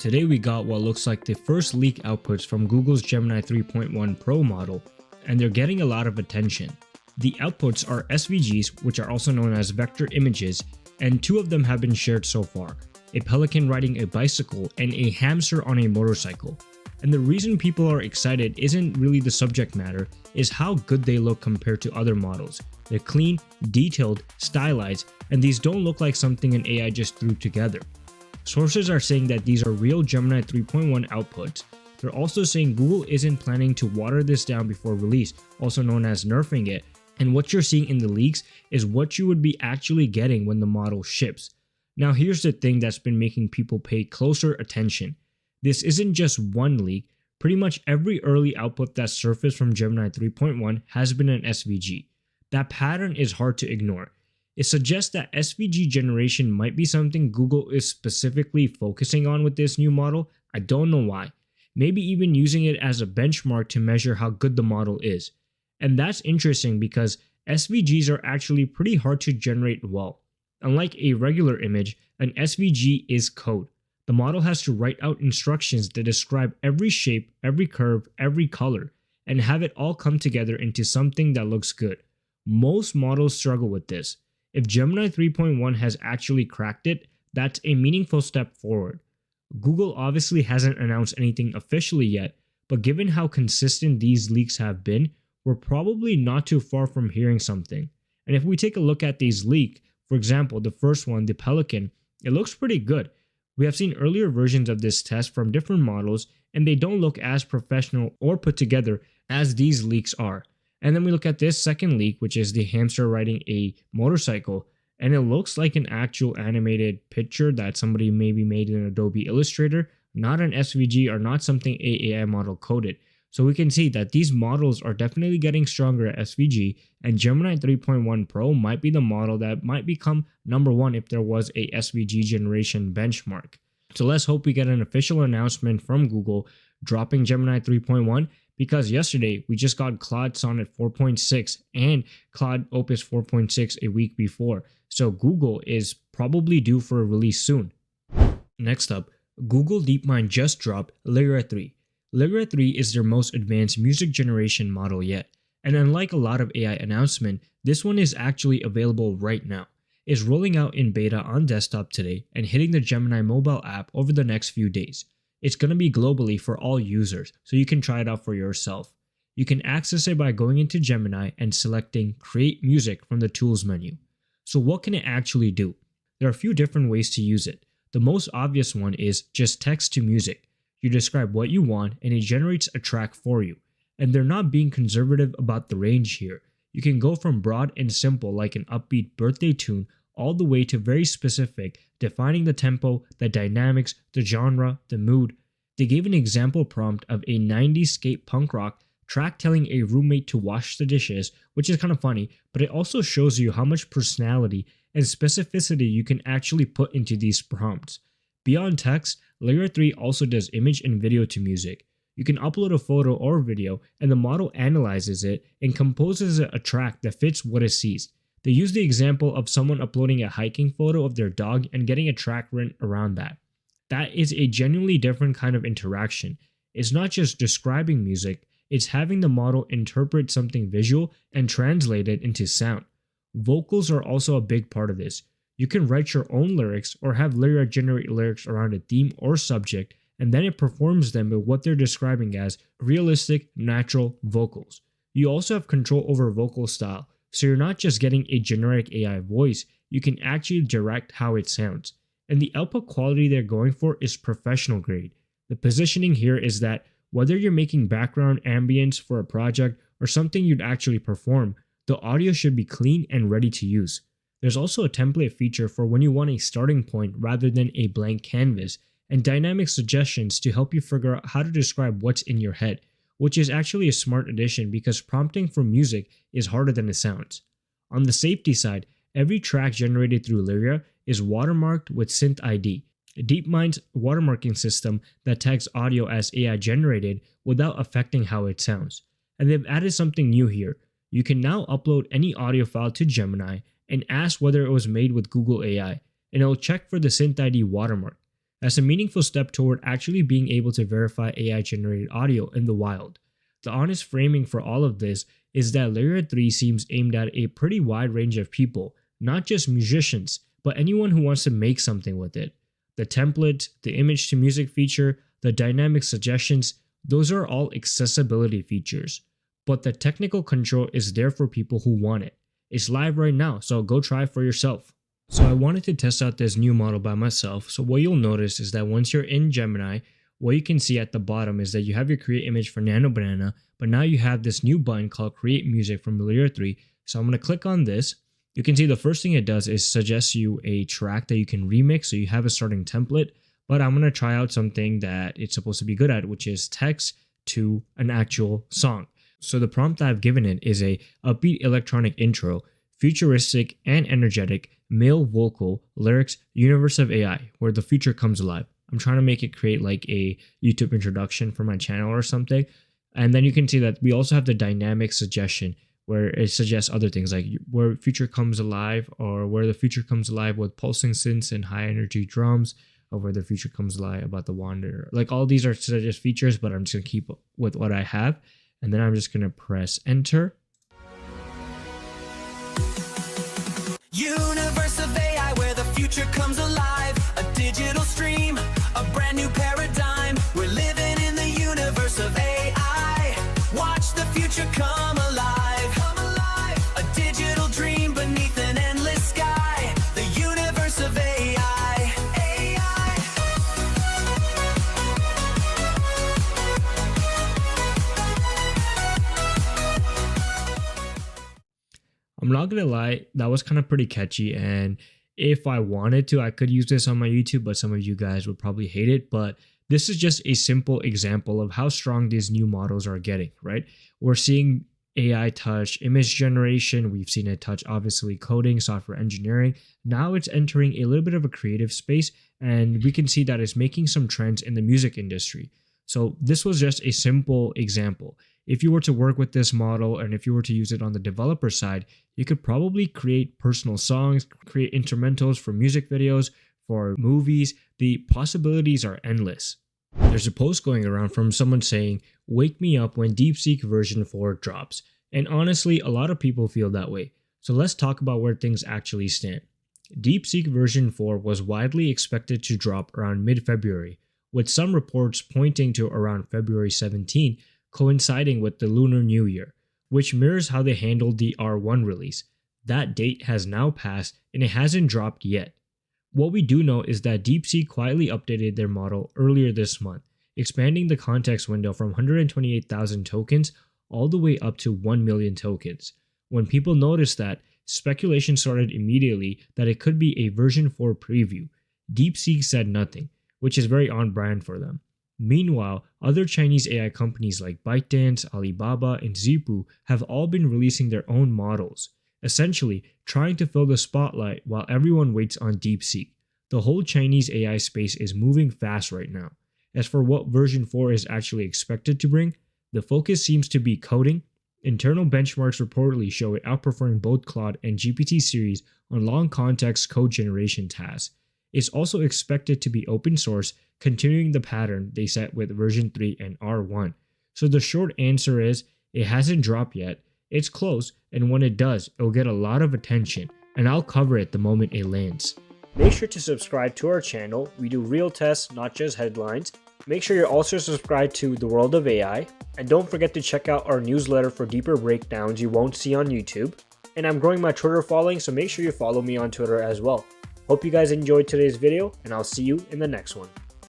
Today we got what looks like the first leak outputs from Google's Gemini 3.1 Pro model, and they're getting a lot of attention. The outputs are SVGs, which are also known as vector images, and two of them have been shared so far: a pelican riding a bicycle and a hamster on a motorcycle. And the reason people are excited isn't really the subject matter, is how good they look compared to other models. They're clean, detailed, stylized, and these don't look like something an AI just threw together. Sources are saying that these are real Gemini 3.1 outputs. They're also saying Google isn't planning to water this down before release, also known as nerfing it, and what you're seeing in the leaks is what you would be actually getting when the model ships. Now here's the thing that's been making people pay closer attention. This isn't just one leak. Pretty much every early output that surfaced from Gemini 3.1 has been an SVG. That pattern is hard to ignore. It suggests that SVG generation might be something Google is specifically focusing on with this new model. I don't know why. Maybe even using it as a benchmark to measure how good the model is. And that's interesting because SVGs are actually pretty hard to generate well. Unlike a regular image, an SVG is code. The model has to write out instructions that describe every shape, every curve, every color, and have it all come together into something that looks good. Most models struggle with this. If Gemini 3.1 has actually cracked it, that's a meaningful step forward. Google obviously hasn't announced anything officially yet, but given how consistent these leaks have been, we're probably not too far from hearing something. And if we take a look at these leaks, for example, the first one, the Pelican, it looks pretty good. We have seen earlier versions of this test from different models, and they don't look as professional or put together as these leaks are. And then we look at this second leak, which is the hamster riding a motorcycle, and it looks like an actual animated picture that somebody maybe made in Adobe Illustrator, not an SVG or not something an AI model coded. So we can see that these models are definitely getting stronger at SVG, and Gemini 3.1 Pro might be the model that might become number one if there was a SVG generation benchmark. So let's hope we get an official announcement from Google dropping Gemini 3.1, because yesterday we just got Claude Sonnet 4.6 and Claude Opus 4.6 a week before, so Google is probably due for a release soon. Next up, Google DeepMind just dropped Lyria 3. Lyria 3 is their most advanced music generation model yet, and unlike a lot of AI announcements, this one is actually available right now. It's rolling out in beta on desktop today and hitting the Gemini mobile app over the next few days. It's going to be globally for all users, so you can try it out for yourself. You can access it by going into Gemini and selecting Create Music from the Tools menu. So what can it actually do? There are a few different ways to use it. The most obvious one is just text to music. You describe what you want and it generates a track for you. And they're not being conservative about the range here. You can go from broad and simple like an upbeat birthday tune all the way to very specific, defining the tempo, the dynamics, the genre, the mood. They gave an example prompt of a 90s skate punk rock track telling a roommate to wash the dishes, which is kind of funny, but it also shows you how much personality and specificity you can actually put into these prompts. Beyond text, Lyria 3 also does image and video to music. You can upload a photo or video and the model analyzes it and composes a track that fits what it sees. They use the example of someone uploading a hiking photo of their dog and getting a track written around that. That is a genuinely different kind of interaction. It's not just describing music, it's having the model interpret something visual and translate it into sound. Vocals are also a big part of this. You can write your own lyrics or have Lyria generate lyrics around a theme or subject, and then it performs them with what they're describing as realistic, natural vocals. You also have control over vocal style, so you're not just getting a generic AI voice, you can actually direct how it sounds. And the output quality they're going for is professional grade. The positioning here is that whether you're making background ambience for a project or something you'd actually perform, the audio should be clean and ready to use. There's also a template feature for when you want a starting point rather than a blank canvas, and dynamic suggestions to help you figure out how to describe what's in your head, which is actually a smart addition because prompting for music is harder than it sounds. On the safety side, every track generated through Lyria is watermarked with Synth ID, DeepMind's watermarking system that tags audio as AI generated without affecting how it sounds. And they've added something new here. You can now upload any audio file to Gemini and ask whether it was made with Google AI, and it'll check for the Synth ID watermark. That's a meaningful step toward actually being able to verify AI-generated audio in the wild. The honest framing for all of this is that Lyria 3 seems aimed at a pretty wide range of people, not just musicians, but anyone who wants to make something with it. The template, the image to music feature, the dynamic suggestions, those are all accessibility features. But the technical control is there for people who want it. It's live right now, so go try it for yourself. So I wanted to test out this new model by myself, so what you'll notice is that once you're in Gemini, what you can see at the bottom is that you have your create image for Nano Banana, but now you have this new button called create music from Lyria 3. So I'm going to click on this. You can see the first thing it does is suggest you a track that you can remix, so you have a starting template, but I'm going to try out something that it's supposed to be good at, which is text to an actual song. So the prompt I've given it is a upbeat electronic intro, futuristic and energetic, male vocal, lyrics, universe of AI, where the future comes alive. I'm trying to make it create like a YouTube introduction for my channel or something. And then you can see that we also have the dynamic suggestion where it suggests other things like where future comes alive, or where the future comes alive with pulsing synths and high energy drums, or where the future comes alive about the wanderer. Like all these are just features, but I'm just going to keep with what I have. And then I'm just going to press enter. Universe of AI where the future comes alive, a digital stream, a brand new paradigm. We're living in the universe of AI. Watch the future come alive, a digital dream beneath an endless sky. The universe of AI, I'm not gonna lie, that was kind of pretty catchy, and if I wanted to, I could use this on my YouTube, but some of you guys would probably hate it. But this is just a simple example of how strong these new models are getting, right? We're seeing AI touch image generation. We've seen it touch, obviously, coding, software engineering. Now it's entering a little bit of a creative space, and we can see that it's making some trends in the music industry. So this was just a simple example. If you were to work with this model, and if you were to use it on the developer side, you could probably create personal songs, create instrumentals for music videos, for movies. The possibilities are endless. There's a post going around from someone saying, "Wake me up when DeepSeek version 4 drops." And honestly, a lot of people feel that way. So let's talk about where things actually stand. DeepSeek version 4 was widely expected to drop around mid-February, with some reports pointing to around February 17, coinciding with the Lunar New Year, which mirrors how they handled the R1 release. That date has now passed and it hasn't dropped yet. What we do know is that DeepSeek quietly updated their model earlier this month, expanding the context window from 128,000 tokens all the way up to 1 million tokens. When people noticed that, speculation started immediately that it could be a version 4 preview. DeepSeek said nothing, which is very on brand for them. Meanwhile, other Chinese AI companies like ByteDance, Alibaba, and Zhipu have all been releasing their own models, essentially trying to fill the spotlight while everyone waits on DeepSeek. The whole Chinese AI space is moving fast right now. As for what version 4 is actually expected to bring, the focus seems to be coding. Internal benchmarks reportedly show it outperforming both Claude and GPT series on long context code generation tasks. It's also expected to be open source, continuing the pattern they set with version 3 and R1. So the short answer is, it hasn't dropped yet, it's close, and when it does, it'll get a lot of attention, and I'll cover it the moment it lands. Make sure to subscribe to our channel. We do real tests, not just headlines. Make sure you're also subscribed to The World of AI, and don't forget to check out our newsletter for deeper breakdowns you won't see on YouTube. And I'm growing my Twitter following, so make sure you follow me on Twitter as well. Hope you guys enjoyed today's video, and I'll see you in the next one.